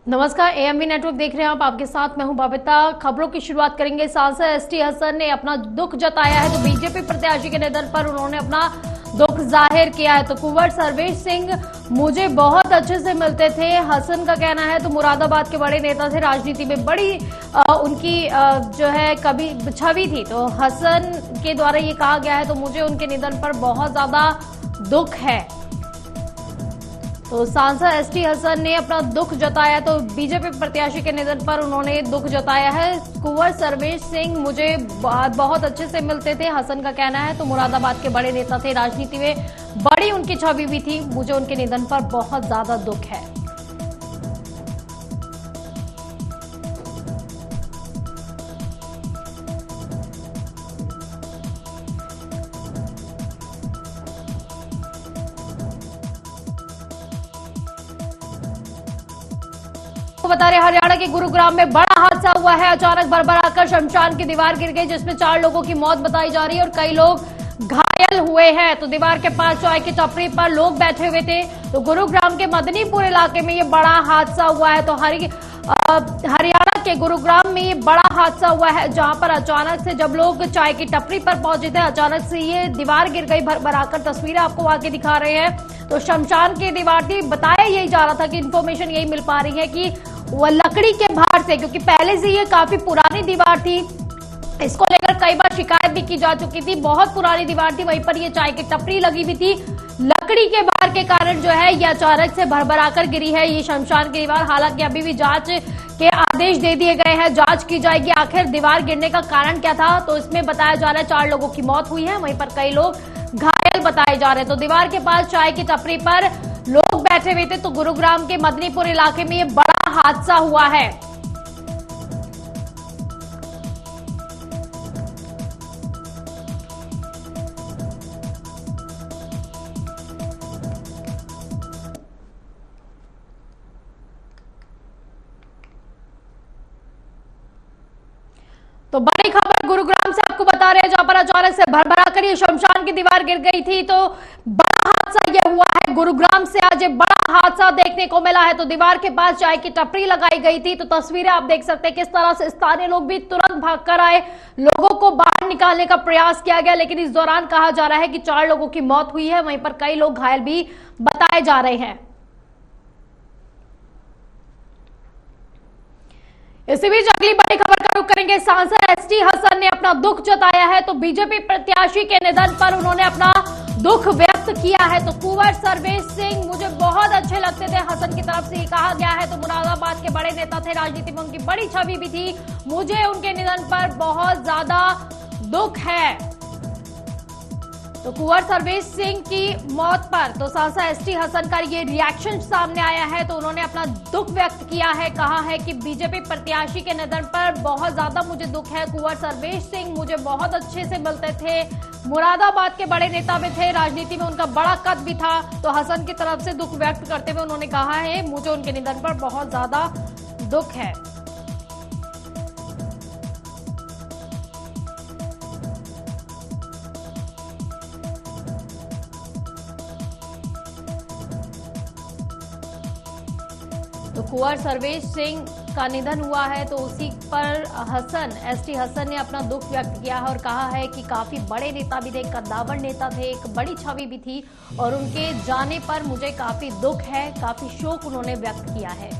नमस्कार, AMV network देख रहे हैं आप। आपके साथ मैं हूं बबीता। खबरों की शुरुआत करेंगे। सांसद एसटी हसन ने अपना दुख जताया है। तो बीजेपी प्रत्याशी के निधन पर उन्होंने अपना दुख जाहिर किया है। तो कुंवर सर्वेश सिंह मुझे बहुत अच्छे से मिलते थे, हसन का कहना है। तो मुरादाबाद के बड़े नेता थे, राजनीति में बड़ी उनकी जो है कभी छवि थी। तो हसन के द्वारा ये कहा गया है। तो मुझे उनके निधन पर बहुत ज्यादा दुख है। तो सांसद एसटी हसन ने अपना दुख जताया। तो बीजेपी प्रत्याशी के निधन पर उन्होंने दुख जताया है। कुंवर सर्वेश सिंह मुझे बहुत अच्छे से मिलते थे, हसन का कहना है। तो मुरादाबाद के बड़े नेता थे, राजनीति में बड़ी उनकी छवि भी थी। मुझे उनके निधन पर बहुत ज्यादा दुख है। बता रहे हरियाणा के गुरुग्राम में बड़ा हादसा हुआ है। अचानक भरभराकर शमशान की दीवार गिर गई, जिसमें 4 लोगों की मौत बताई जा रही है और कई लोग घायल हुए हैं। तो दीवार के पास चाय की टपरी पर लोग बैठे हुए थे। तो गुरुग्राम के मदनीपुर इलाके में ये बड़ा हादसा हुआ है। तो हरियाणा के गुरुग्राम में ये बड़ा हादसा हुआ है, जहां पर अचानक से जब लोग चाय की टपरी पर पहुंचे थे, अचानक से ये दीवार गिर गई। भरभराकर तस्वीरें आपको आगे दिखा रहे हैं। तो शमशान की दीवार थी। बताया यही जा रहा था कि इंफॉर्मेशन यही मिल पा रही है कि वो लकड़ी के बाहर से, क्योंकि पहले से ये काफी पुरानी दीवार थी, इसको लेकर कई बार शिकायत भी की जा चुकी थी। बहुत पुरानी दीवार थी, वहीं पर ये चाय की टपरी लगी हुई थी। लकड़ी के बाहर के कारण जो है ये अचानक से भरभराकर गिरी है ये शमशान की दीवार। हालांकि अभी भी जांच के आदेश दे दिए गए हैं, जांच की जाएगी आखिर दीवार गिरने का कारण क्या था। तो इसमें बताया जा रहा है 4 लोगों की मौत हुई है, वहीं पर कई लोग घायल बताए जा रहे हैं। तो दीवार के पास चाय की टपरी पर लोग बैठे हुए थे। तो गुरुग्राम के मदनीपुर इलाके में ये बड़ा हादसा हुआ है। तो बड़ी खबर गुरुग्राम से आपको बता रहे हैं, जहां पर अचानक से भरभराकर ये शमशान की दीवार गिर गई थी। तो बड़ा हादसा ये हुआ है। गुरुग्राम से आज एक बड़ा हादसा देखने को मिला है। तो दीवार के पास चाय की टपरी लगाई गई थी। तो तस्वीरें आप देख सकते हैं किस तरह से स्थानीय लोग भी तुरंत भागकर आए, लोगों को बाहर निकालने का प्रयास किया गया। लेकिन इस दौरान कहा जा रहा है कि 4 लोगों की मौत हुई है, वहीं पर कई लोग घायल भी बताए जा रहे हैं। इसी बीच अगली बड़ी खबर का रुख करेंगे। सांसद एसटी हसन ने अपना दुख जताया है। तो बीजेपी प्रत्याशी के निधन पर उन्होंने अपना दुख व्यक्त किया है। तो कुंवर सर्वेश सिंह मुझे बहुत अच्छे लगते थे, हसन की तरफ से ये कहा गया है। तो मुरादाबाद के बड़े नेता थे, राजनीति में उनकी बड़ी छवि भी थी। मुझे उनके निधन पर बहुत ज्यादा दुख है। तो कुंवर सर्वेश सिंह की मौत पर तो सांसद एसटी हसन का ये रिएक्शन सामने आया है। तो उन्होंने अपना दुख व्यक्त किया है, कहा है कि बीजेपी प्रत्याशी के निधन पर बहुत ज्यादा मुझे दुख है। कुंवर सर्वेश सिंह मुझे बहुत अच्छे से मिलते थे, मुरादाबाद के बड़े नेता में थे, राजनीति में उनका बड़ा कद भी था। तो हसन की तरफ से दुख व्यक्त करते हुए उन्होंने कहा है मुझे उनके निधन पर बहुत ज्यादा दुख है। तो कुंवर सर्वेश सिंह का निधन हुआ है। तो उसी पर एसटी हसन ने अपना दुख व्यक्त किया है और कहा है कि काफी बड़े नेता भी थे, कद्दावर नेता थे, एक बड़ी छवि भी थी और उनके जाने पर मुझे काफी दुख है, काफी शोक उन्होंने व्यक्त किया है।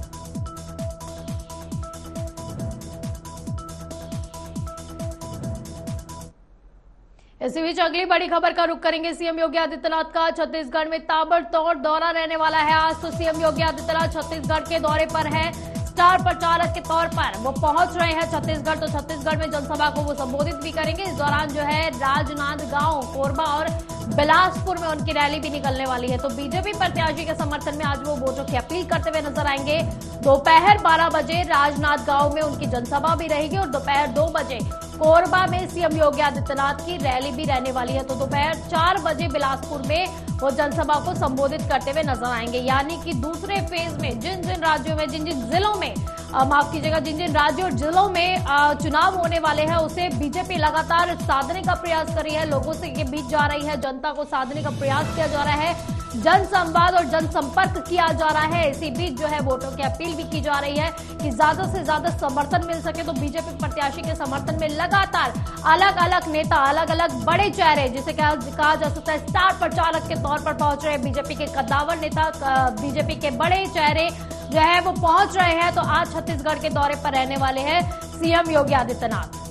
इसी बीच अगली बड़ी खबर का रुख करेंगे। सीएम योगी आदित्यनाथ का छत्तीसगढ़ में ताबड़तोड़ दौरा रहने वाला है आज। तो सीएम योगी आदित्यनाथ छत्तीसगढ़ के दौरे पर है। स्टार प्रचारक के तौर पर वो पहुंच रहे हैं छत्तीसगढ़। तो छत्तीसगढ़ में जनसभा को वो संबोधित भी करेंगे। इस दौरान जो है राजनांदगांव, कोरबा और बिलासपुर में उनकी रैली भी निकलने वाली है। तो बीजेपी प्रत्याशी के समर्थन में आज वो वोटों की अपील करते हुए नजर आएंगे। दोपहर 12 बजे राजनांदगांव में उनकी जनसभा भी रहेगी और दोपहर 2 बजे कोरबा में सीएम योगी आदित्यनाथ की रैली भी रहने वाली है। तो दोपहर 4 बजे बिलासपुर में वो जनसभा को संबोधित करते हुए नजर आएंगे। यानी कि दूसरे फेज में जिन जिन राज्यों में, जिन जिन जिलों में माफ कीजिएगा, जिन जिन राज्यों और जिलों में चुनाव होने वाले हैं उसे बीजेपी लगातार साधने का प्रयास कर रही है, लोगों से के बीच जा रही है, जनता को साधने का प्रयास किया जा रहा है। जनसंवाद और जनसंपर्क किया जा रहा है। इसी बीच जो है वोटों की अपील भी की जा रही है कि ज्यादा से ज्यादा समर्थन मिल सके। तो बीजेपी प्रत्याशी के समर्थन में लगातार अलग अलग नेता, अलग अलग बड़े चेहरे, जिसे कहा जा सकता है स्टार प्रचारक के तौर पर पहुंच रहे बीजेपी के कद्दावर नेता, बीजेपी के बड़े चेहरे जो है वो पहुंच रहे हैं। तो आज छत्तीसगढ़ के दौरे पर रहने वाले हैं सीएम योगी आदित्यनाथ।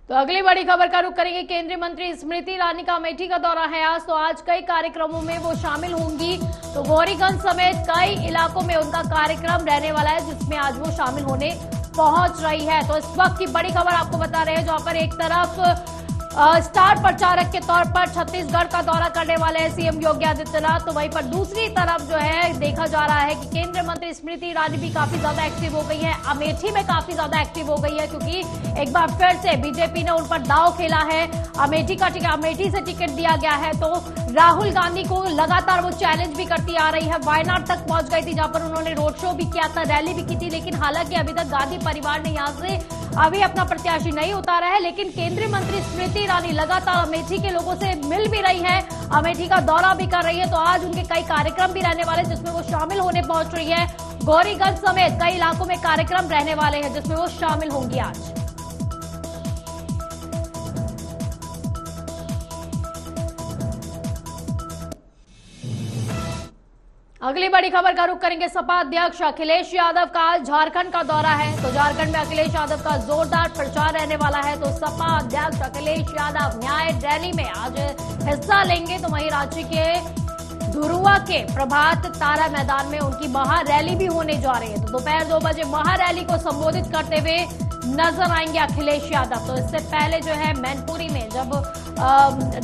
तो अगली बड़ी खबर का रुख करेंगे। केंद्रीय मंत्री स्मृति ईरानी का अमेठी का दौरा है आज। तो आज कई कार्यक्रमों में वो शामिल होंगी। तो गौरीगंज समेत कई इलाकों में उनका कार्यक्रम रहने वाला है, जिसमें आज वो शामिल होने पहुंच रही है। तो इस वक्त की बड़ी खबर आपको बता रहे हैं, जहां पर एक तरफ स्टार प्रचारक के तौर पर छत्तीसगढ़ का दौरा करने वाले हैं सीएम योगी आदित्यनाथ, तो वहीं पर दूसरी तरफ जो है देखा जा रहा है कि केंद्रीय मंत्री स्मृति ईरानी भी काफी ज्यादा एक्टिव हो गई है, अमेठी में काफी ज्यादा एक्टिव हो गई है, क्योंकि एक बार फिर से बीजेपी ने उन पर दांव खेला है। अमेठी से टिकट दिया गया है। तो राहुल गांधी को लगातार वो चैलेंज भी करती आ रही है। वायनाड तक पहुंच गई थी, जहां पर उन्होंने रोड शो भी किया था, रैली भी की थी, लेकिन हालांकि अभी तक गांधी परिवार ने यहां से अभी अपना प्रत्याशी नहीं उतारा है। लेकिन केंद्रीय मंत्री स्मृति ईरानी लगातार अमेठी के लोगों से मिल भी रही है, अमेठी का दौरा भी कर रही है। तो आज उनके कई कार्यक्रम भी रहने वाले, जिसमें वो शामिल होने पहुंच रही है। गौरीगंज समेत कई इलाकों में कार्यक्रम रहने वाले हैं, जिसमें वो शामिल होंगी आज। अगली बड़ी खबर का रुख करेंगे। सपा अध्यक्ष अखिलेश यादव का झारखंड का दौरा है। तो झारखंड में अखिलेश यादव का जोरदार प्रचार रहने वाला है। तो सपा अध्यक्ष अखिलेश यादव न्याय रैली में आज हिस्सा लेंगे। तो वहीं रांची के धुरुआ के प्रभात तारा मैदान में उनकी महारैली भी होने जा रही है। तो दोपहर 2 बजे महारैली को संबोधित करते हुए नजर आएंगे अखिलेश यादव। तो इससे पहले जो है मैनपुरी में जब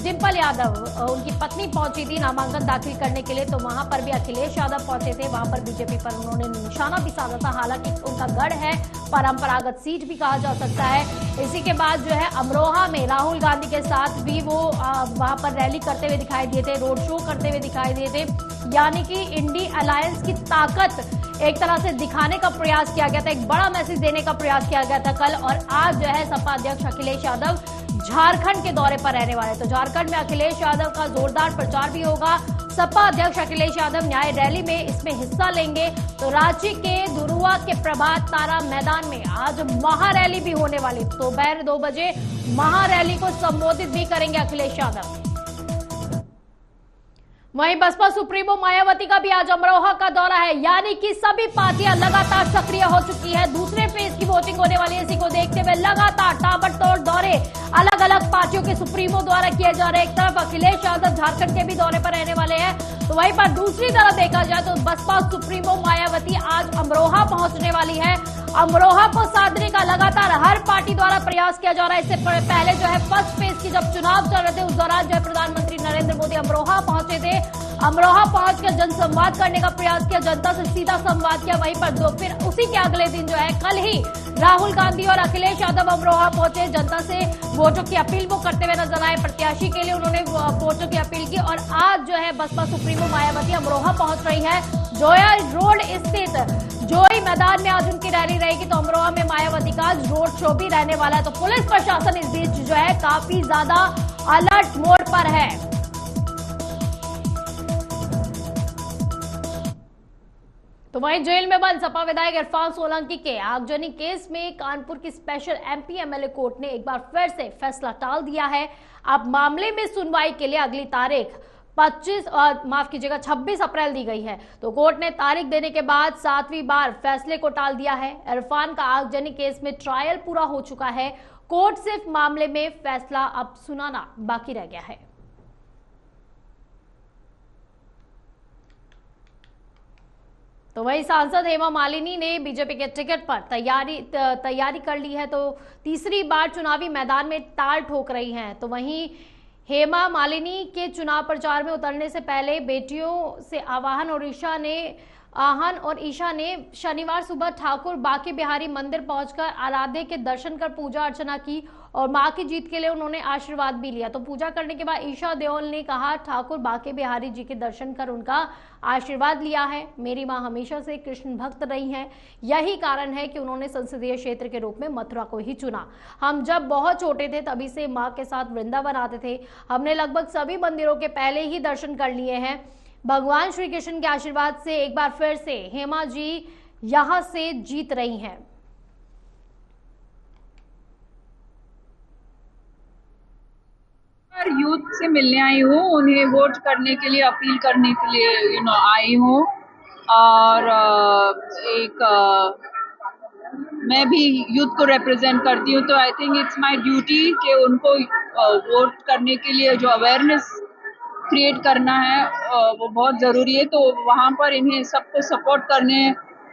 डिंपल यादव उनकी पत्नी पहुंची थी नामांकन दाखिल करने के लिए, तो वहां पर भी अखिलेश यादव पहुंचे थे। वहां पर बीजेपी पर उन्होंने निशाना भी साधा था। हालांकि उनका गढ़ है, परंपरागत सीट भी कहा जा सकता है। इसी के बाद जो है अमरोहा में राहुल गांधी के साथ भी वो वहां पर रैली करते हुए दिखाई दिए थे, रोड शो करते हुए दिखाई दिए थे। यानी कि इंडी अलायंस की ताकत एक तरह से दिखाने का प्रयास किया गया था, एक बड़ा मैसेज देने का प्रयास किया गया था कल। और आज जो है सपा अध्यक्ष अखिलेश यादव झारखंड के दौरे पर रहने वाले। तो झारखंड में अखिलेश यादव का जोरदार प्रचार भी होगा। सपा अध्यक्ष अखिलेश यादव न्याय रैली में इसमें हिस्सा लेंगे। तो रांची के धुरुआ के प्रभात तारा मैदान में आज महारैली भी होने वाली। तो दोपहर 2 बजे महारैली को संबोधित भी करेंगे अखिलेश यादव। वहीं बसपा सुप्रीमो मायावती का भी आज अमरोहा का दौरा है। यानी कि सभी पार्टियां लगातार सक्रिय हो चुकी है। दूसरे फेज की वोटिंग होने वाली है। इसी को देखते हुए लगातार ताबड़तोड़ दौरे अलग अलग पार्टियों के सुप्रीमो द्वारा किए जा रहे हैं। एक तरफ अखिलेश यादव झारखंड के भी दौरे पर रहने वाले हैं, तो वहीं पर दूसरी तरफ देखा जाए तो बसपा सुप्रीमो मायावती आज अमरोहा पहुंचने वाली है। अमरोहा को साधने का लगातार हर पार्टी द्वारा प्रयास किया जा रहा है। इससे पहले जो है फर्स्ट फेज की जब चुनाव चल रहे थे, उस दौरान जो है प्रधानमंत्री नरेंद्र मोदी अमरोहा पहुंचे थे। अमरोहा पहुंचकर जनसंवाद करने का प्रयास किया, जनता से सीधा संवाद किया। वहीं पर फिर उसी के अगले दिन जो है कल ही राहुल गांधी और अखिलेश यादव अमरोहा पहुंचे, जनता से वोटों की अपील वो करते हुए नजर आए। प्रत्याशी के लिए उन्होंने वोटों की अपील की। और आज जो है बसपा सुप्रीमो मायावती अमरोहा पहुंच रही है। जोया रोड स्थित जोई मैदान में आज उनकी रैली रहेगी। तो अमरोहा में मायावती का रोड शो भी रहने वाला है। तो पुलिस प्रशासन इस बीच जो है काफी ज्यादा अलर्ट मोड पर है। तो वहीं जेल में बंद सपा विधायक इरफान सोलंकी के आगजनी केस में कानपुर की स्पेशल एमपी एमएलए कोर्ट ने एक बार फिर से फैसला टाल दिया है। अब मामले में सुनवाई के लिए अगली तारीख 26 अप्रैल दी गई है। तो कोर्ट ने तारीख देने के बाद 7वीं बार फैसले को टाल दिया है। इरफान का आगजनी केस में ट्रायल पूरा हो चुका है। कोर्ट सिर्फ मामले में फैसला अब सुनाना बाकी रह गया है। तो वही सांसद हेमा मालिनी ने बीजेपी के टिकट पर तैयारी कर ली है। तो तीसरी बार चुनावी मैदान में ताल ठोक रही हैं। तो वहीं हेमा मालिनी के चुनाव प्रचार में उतरने से पहले बेटियों से आह्वान ओडिशा ने आहन और ईशा ने शनिवार सुबह ठाकुर बांके बिहारी मंदिर पहुंचकर आराध्य के दर्शन कर पूजा अर्चना की और मां की जीत के लिए उन्होंने आशीर्वाद भी लिया। तो पूजा करने के बाद ईशा देओल ने कहा, ठाकुर बांके बिहारी जी के दर्शन कर उनका आशीर्वाद लिया है। मेरी मां हमेशा से कृष्ण भक्त रही हैं, यही कारण है कि उन्होंने संसदीय क्षेत्र के रूप में मथुरा को ही चुना। हम जब बहुत छोटे थे तभी से मां के साथ वृंदावन आते थे। हमने लगभग सभी मंदिरों के पहले ही दर्शन कर लिए हैं। भगवान श्री कृष्ण के आशीर्वाद से एक बार फिर से हेमा जी यहां से जीत रही हैं। यूथ से मिलने आई हूँ, उन्हें वोट करने के लिए अपील करने के लिए आई हूँ। और मैं भी यूथ को रिप्रेजेंट करती हूँ, तो I think it's my duty कि उनको वोट करने के लिए जो अवेयरनेस क्रिएट करना है वो बहुत ज़रूरी है। तो वहाँ पर इन्हें सबको सपोर्ट करने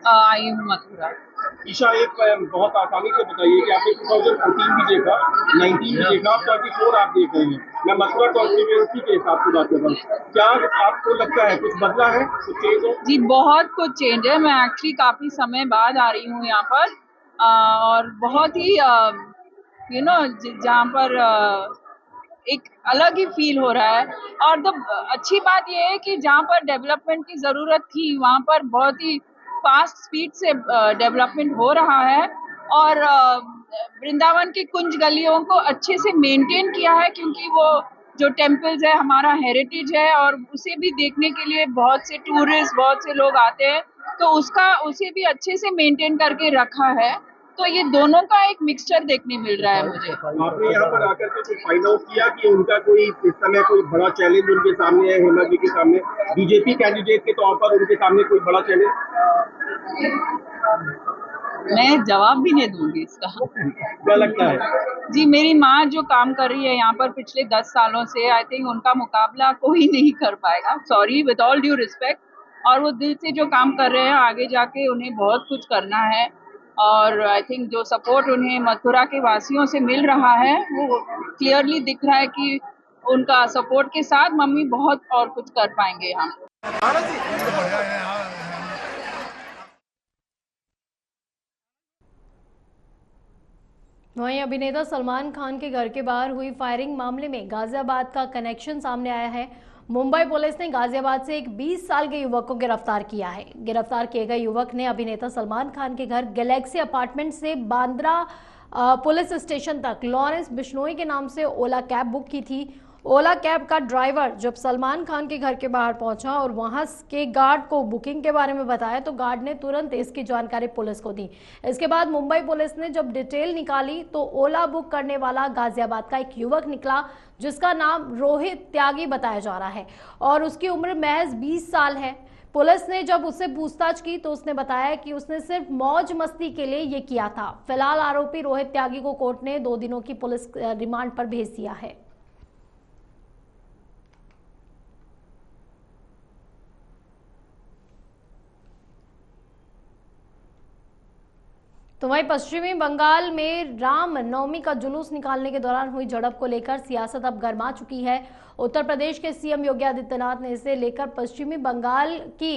आई हूँ मथुरा। ईशा, एक बहुत आसानी से बताइए कि आपने 2014 भी देखा, 19 भी देखा, 34 आप देख रहे हैं। मैं मथुरा कॉन्स्टिट्यूएंसी के हिसाब से बात कर रहा हूँ। क्या आपको लगता है कुछ बदला है, कुछ चेंज है? जी, बहुत कुछ चेंज है। मैं एक्चुअली काफ़ी समय बाद आ रही हूँ यहाँ पर और बहुत ही जहाँ पर एक अलग ही फील हो रहा है। और अच्छी बात यह है कि जहाँ पर डेवलपमेंट की ज़रूरत थी वहाँ पर बहुत ही फास्ट स्पीड से डेवलपमेंट हो रहा है। और वृंदावन की कुंज गलियों को अच्छे से मेंटेन किया है, क्योंकि वो जो टेम्पल्स है हमारा हेरिटेज है और उसे भी देखने के लिए बहुत से टूरिस्ट, बहुत से लोग आते हैं, तो उसे भी अच्छे से मेंटेन करके रखा है। तो ये दोनों का एक मिक्सचर देखने मिल रहा है मुझे। आपने यहाँ पर आकर के कुछ फाइंड आउट किया कि उनका कोई इस समय कोई बड़ा चैलेंज उनके सामने है? हेमा जी के सामने, बीजेपी कैंडिडेट के तौर पर उनके सामने कोई बड़ा चैलेंज? मैं जवाब भी नहीं दूंगी इसका। क्या लगता है? जी, मेरी माँ जो काम कर रही है यहाँ पर पिछले 10 सालों से, आई थिंक उनका मुकाबला कोई नहीं कर पाएगा। Sorry, with all due respect. और वो दिल से जो काम कर रहे हैं, आगे जाके उन्हें बहुत कुछ करना है। और आई थिंक जो सपोर्ट उन्हें मथुरा के वासियों से मिल रहा है वो क्लियरली दिख रहा है कि उनका सपोर्ट के साथ मम्मी बहुत और कुछ कर पाएंगे यहाँ। वहीं अभिनेता सलमान खान के घर के बाहर हुई फायरिंग मामले में गाजियाबाद का कनेक्शन सामने आया है। मुंबई पुलिस ने गाजियाबाद से एक 20 साल के युवक को गिरफ्तार किया है। गिरफ्तार किए गए युवक ने अभिनेता सलमान खान के घर गैलेक्सी अपार्टमेंट से बांद्रा पुलिस स्टेशन तक लॉरेंस बिश्नोई के नाम से ओला कैब बुक की थी। ओला कैब का ड्राइवर जब सलमान खान के घर के बाहर पहुंचा और वहां के गार्ड को बुकिंग के बारे में बताया तो गार्ड ने तुरंत इसकी जानकारी पुलिस को दी। इसके बाद मुंबई पुलिस ने जब डिटेल निकाली तो ओला बुक करने वाला गाजियाबाद का एक युवक निकला, जिसका नाम रोहित त्यागी बताया जा रहा है और उसकी उम्र महज 20 साल है। पुलिस ने जब उससे पूछताछ की तो उसने बताया कि उसने सिर्फ मौज मस्ती के लिए ये किया था। फिलहाल आरोपी रोहित त्यागी को कोर्ट ने 2 दिनों की पुलिस रिमांड पर भेज दिया है। तो वहीं पश्चिमी बंगाल में राम नवमी का जुलूस निकालने के दौरान हुई झड़प को लेकर सियासत अब गर्मा चुकी है। उत्तर प्रदेश के सीएम योगी आदित्यनाथ ने इसे लेकर पश्चिमी बंगाल की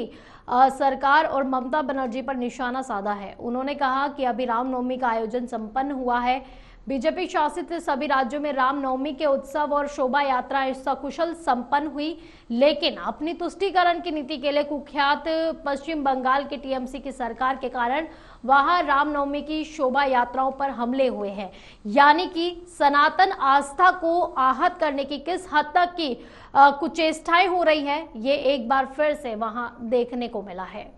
सरकार और ममता बनर्जी पर निशाना साधा है। उन्होंने कहा कि अभी रामनवमी का आयोजन संपन्न हुआ है। बीजेपी शासित सभी राज्यों में रामनवमी के उत्सव और शोभा यात्राएं सकुशल संपन्न हुई, लेकिन अपनी तुष्टीकरण की नीति के लिए कुख्यात पश्चिम बंगाल के टीएमसी की सरकार के कारण वहां रामनवमी की शोभा यात्राओं पर हमले हुए हैं। यानी कि सनातन आस्था को आहत करने की किस हद तक की कुचेष्टाएं हो रही है, ये एक बार फिर से वहां देखने को मिला है।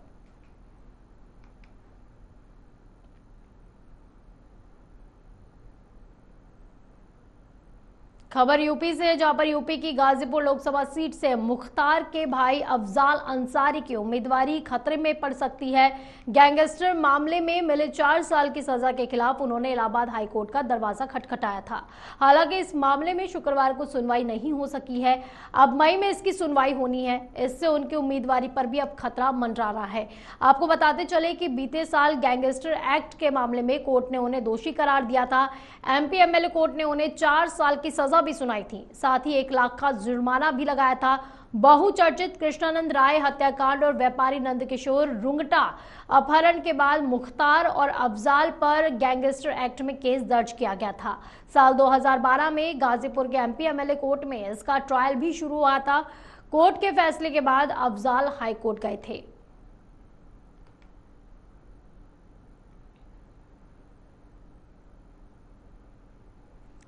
खबर यूपी से, जहां पर यूपी की गाजीपुर लोकसभा सीट से मुख्तार के भाई अफजाल अंसारी की उम्मीदवारी खतरे में पड़ सकती है। गैंगस्टर मामले में मिले 4 साल की सजा के खिलाफ उन्होंने इलाहाबाद हाईकोर्ट का दरवाजा खटखटाया था। हालांकि इस मामले में शुक्रवार को सुनवाई नहीं हो सकी है। अब मई में इसकी सुनवाई होनी है। इससे उनकी उम्मीदवारी पर भी अब खतरा मंडरा रहा है। आपको बताते चले कि बीते साल गैंगस्टर एक्ट के मामले में कोर्ट ने उन्हें दोषी करार दिया था। एमपी एमएलए कोर्ट ने उन्हें 4 साल की सजा भी सुनाई थी, साथ ही 1 लाख का जुर्माना भी लगाया था। बहुचर्चित कृष्णानंद राय हत्याकांड और व्यापारी नंदकिशोर रुंगटा अपहरण के बाद मुख्तार और अफजाल पर गैंगस्टर एक्ट में केस दर्ज किया गया था। साल 2012 में गाजीपुर के एमपी एमएलए कोर्ट में इसका ट्रायल भी शुरू हुआ था। कोर्ट के फैसले के बाद अफजाल हाईकोर्ट गए थे।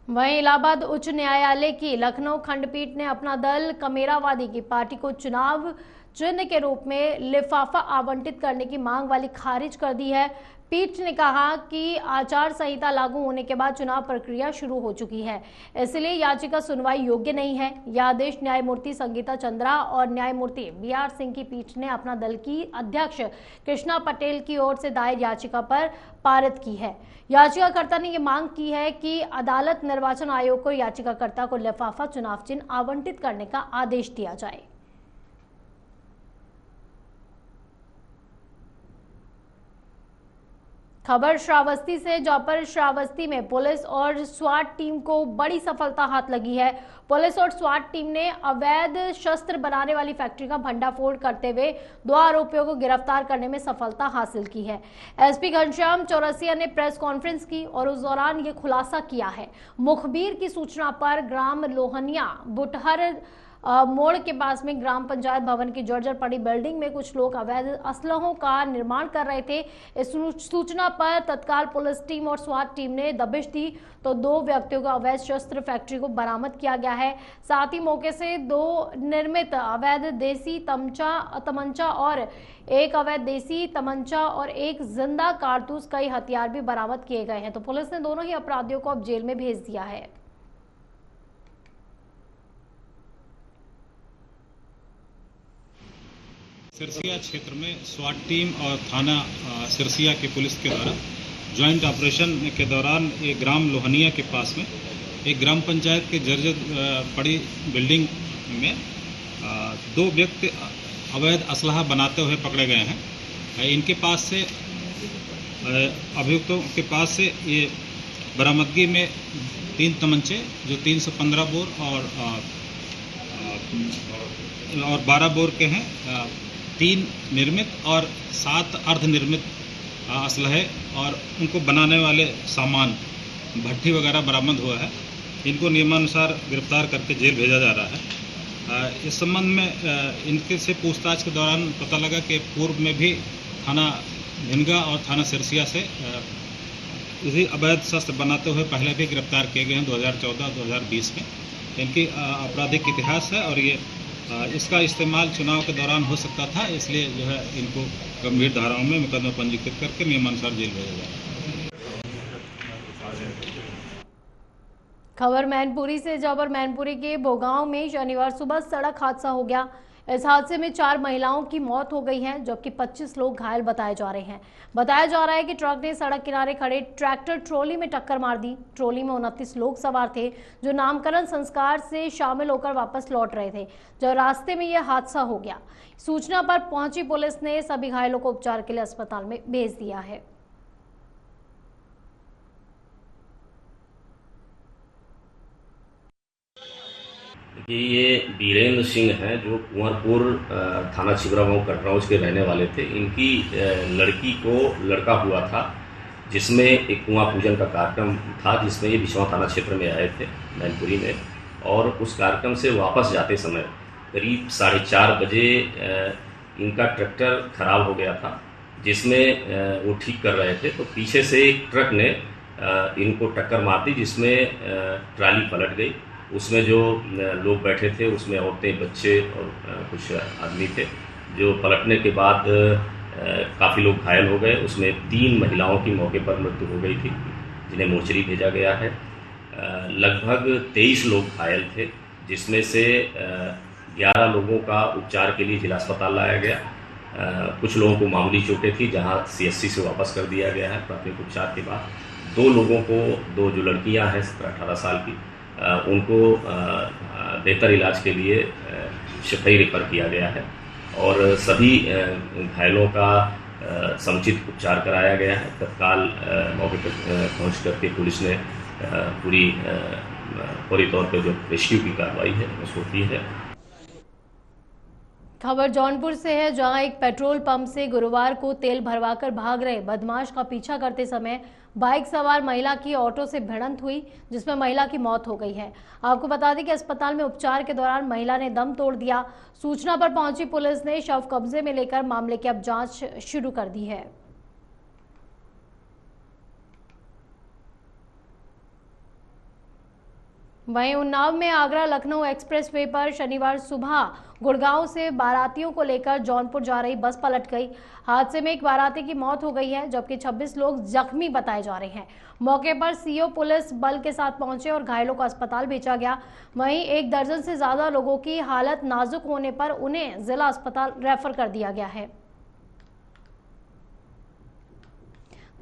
वहीं इलाहाबाद उच्च न्यायालय की लखनऊ खंडपीठ ने अपना दल कमेरावादी की पार्टी को चुनाव चिन्ह के रूप में लिफाफा आवंटित करने की मांग वाली खारिज कर दी है। पीठ ने कहा कि आचार संहिता लागू होने के बाद चुनाव प्रक्रिया शुरू हो चुकी है, इसलिए याचिका सुनवाई योग्य नहीं है। यह आदेश न्यायमूर्ति संगीता चंद्रा और न्यायमूर्ति बीआर सिंह की पीठ ने अपना दल की अध्यक्ष कृष्णा पटेल की ओर से दायर याचिका पर पारित की है। याचिकाकर्ता ने यह मांग की है कि अदालत निर्वाचन आयोग को याचिकाकर्ता को लिफाफा चुनाव चिन्ह आवंटित करने का आदेश दिया जाए। खबर श्रावस्ती से, जहां पर श्रावस्ती में पुलिस और स्वाट टीम को बड़ी सफलता हाथ लगी है। पुलिस और स्वाट टीम ने अवैध शस्त्र बनाने वाली फैक्ट्री का भंडाफोड़ करते हुए 2 आरोपियों को गिरफ्तार करने में सफलता हासिल की है। एसपी घनश्याम चौरसिया ने प्रेस कॉन्फ्रेंस की और उस दौरान ये खुलासा किया है। मुखबिर की सूचना पर ग्राम लोहनिया बुटहर मोड़ के पास में ग्राम पंचायत भवन की जर्जर पड़ी बिल्डिंग में कुछ लोग अवैध असलहों का निर्माण कर रहे थे। इस सूचना पर तत्काल पुलिस टीम और स्वाट टीम ने दबिश दी तो 2 व्यक्तियों का अवैध शस्त्र फैक्ट्री को बरामद किया गया है। साथ ही मौके से 2 निर्मित अवैध देसी तमंचा और 1 अवैध देसी तमंचा और 1 जिंदा कारतूस, कई हथियार भी बरामद किए गए हैं। तो पुलिस ने दोनों ही अपराधियों को अब जेल में भेज दिया है। सिरसिया क्षेत्र में स्वाट टीम और थाना सिरसिया की पुलिस के द्वारा ज्वाइंट ऑपरेशन के दौरान एक ग्राम लोहनिया के पास में एक ग्राम पंचायत के जर्जर पड़ी बिल्डिंग में 2 व्यक्ति अवैध असलहा बनाते हुए पकड़े गए हैं। इनके पास से अभियुक्तों के पास से ये बरामदगी में 3 तमंचे जो 315 बोर और 12 बोर के हैं, 3 निर्मित और 7 अर्धनिर्मित असलहे और उनको बनाने वाले सामान भट्ठी वगैरह बरामद हुआ है। इनको नियमानुसार गिरफ्तार करके जेल भेजा जा रहा है। इस संबंध में इनके से पूछताछ के दौरान पता लगा कि पूर्व में भी थाना भिनगा और थाना सिरसिया से इसी अवैध शस्त्र बनाते हुए पहले भी गिरफ्तार किए गए हैं 2014-2020 में। इनकी आपराधिक इतिहास है और ये इसका इस्तेमाल चुनाव के दौरान हो सकता था, इसलिए जो है इनको गंभीर धाराओं में मुकदमा पंजीकृत करके नियमानुसार जेल भेजा जाए। खबर मैनपुरी से, जहां पर मैनपुरी के भोगांव में शनिवार सुबह सड़क हादसा हो गया। इस हादसे में 4 महिलाओं की मौत हो गई है, जबकि 25 लोग घायल बताए जा रहे हैं। बताया जा रहा है कि ट्रक ने सड़क किनारे खड़े ट्रैक्टर ट्रॉली में टक्कर मार दी। ट्रॉली में 29 लोग सवार थे जो नामकरण संस्कार से शामिल होकर वापस लौट रहे थे, जब रास्ते में यह हादसा हो गया। सूचना पर पहुंची पुलिस ने सभी घायलों को उपचार के लिए अस्पताल में भेज दिया है। ये बीरेंद्र सिंह हैं जो कुंवरपुर थाना छिबरागांव कटराउज के रहने वाले थे। इनकी लड़की को लड़का हुआ था, जिसमें एक कुआं पूजन का कार्यक्रम था, जिसमें ये बिछवा थाना क्षेत्र में आए थे मैनपुरी में। और उस कार्यक्रम से वापस जाते समय करीब 4:30 बजे इनका ट्रैक्टर खराब हो गया था, जिसमें वो ठीक कर रहे थे। तो पीछे से एक ट्रक ने इनको टक्कर मार दी, जिसमें ट्राली पलट गई। उसमें जो लोग बैठे थे उसमें औरतें, बच्चे और कुछ आदमी थे। जो पलटने के बाद काफ़ी लोग घायल हो गए। उसमें 3 महिलाओं की मौके पर मृत्यु हो गई थी, जिन्हें मोर्चरी भेजा गया है। लगभग 23 लोग घायल थे, जिसमें से 11 लोगों का उपचार के लिए जिला अस्पताल लाया गया। कुछ लोगों को मामूली चोटें थी, जहां CSC से वापस कर दिया गया है प्राथमिक उपचार के बाद। 2 लोगों को, 2 जो लड़कियां हैं 17-18 साल की, उनको बेहतर इलाज के लिए शिफाई रेफर किया गया है और सभी घायलों का समुचित उपचार कराया गया है। तत्काल मौके पर पहुँच करके पुलिस ने पूरी तौर पर जो रेस्क्यू की कार्रवाई है उसको की है। खबर जौनपुर से है, जहां एक पेट्रोल पंप से गुरुवार को तेल भरवाकर भाग रहे बदमाश का पीछा करते समय बाइक सवार महिला की ऑटो से भिड़ंत हुई, जिसमें महिला की मौत हो गई है। आपको बता दें कि अस्पताल में उपचार के दौरान महिला ने दम तोड़ दिया। सूचना पर पहुंची पुलिस ने शव कब्जे में लेकर मामले की अब जांच शुरू कर दी है। वहीं उन्नाव में आगरा लखनऊ एक्सप्रेसवे पर शनिवार सुबह गुड़गांव से बारातियों को लेकर जौनपुर जा रही बस पलट गई। हादसे में एक बाराती की मौत हो गई है, जबकि 26 लोग जख्मी बताए जा रहे हैं। मौके पर सीओ पुलिस बल के साथ पहुंचे और घायलों को अस्पताल भेजा गया। वहीं 1 दर्जन से ज्यादा लोगों की हालत नाजुक होने पर उन्हें जिला अस्पताल रेफर कर दिया गया है।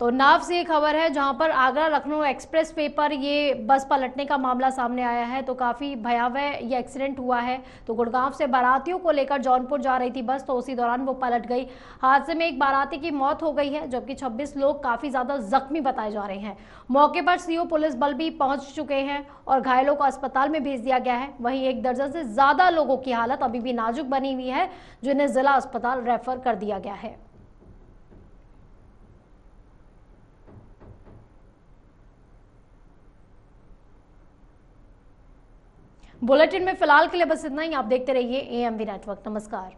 तो नाव से ये खबर है, जहां पर आगरा लखनऊ एक्सप्रेसवे पर ये बस पलटने का मामला सामने आया है। तो काफी भयावह ये एक्सीडेंट हुआ है। तो गुड़गांव से बारातियों को लेकर जौनपुर जा रही थी बस, तो उसी दौरान वो पलट गई। हादसे में एक बाराती की मौत हो गई है, जबकि 26 लोग काफी ज्यादा जख्मी बताए जा रहे हैं। मौके पर सीओ पुलिस बल भी पहुंच चुके हैं और घायलों को अस्पताल में भेज दिया गया है। वहीं 1 दर्जन से ज्यादा लोगों की हालत अभी भी नाजुक बनी हुई है, जिन्हें जिला अस्पताल रेफर कर दिया गया है। बुलेटिन में फिलहाल के लिए बस इतना ही। आप देखते रहिए AMV नेटवर्क। नमस्कार।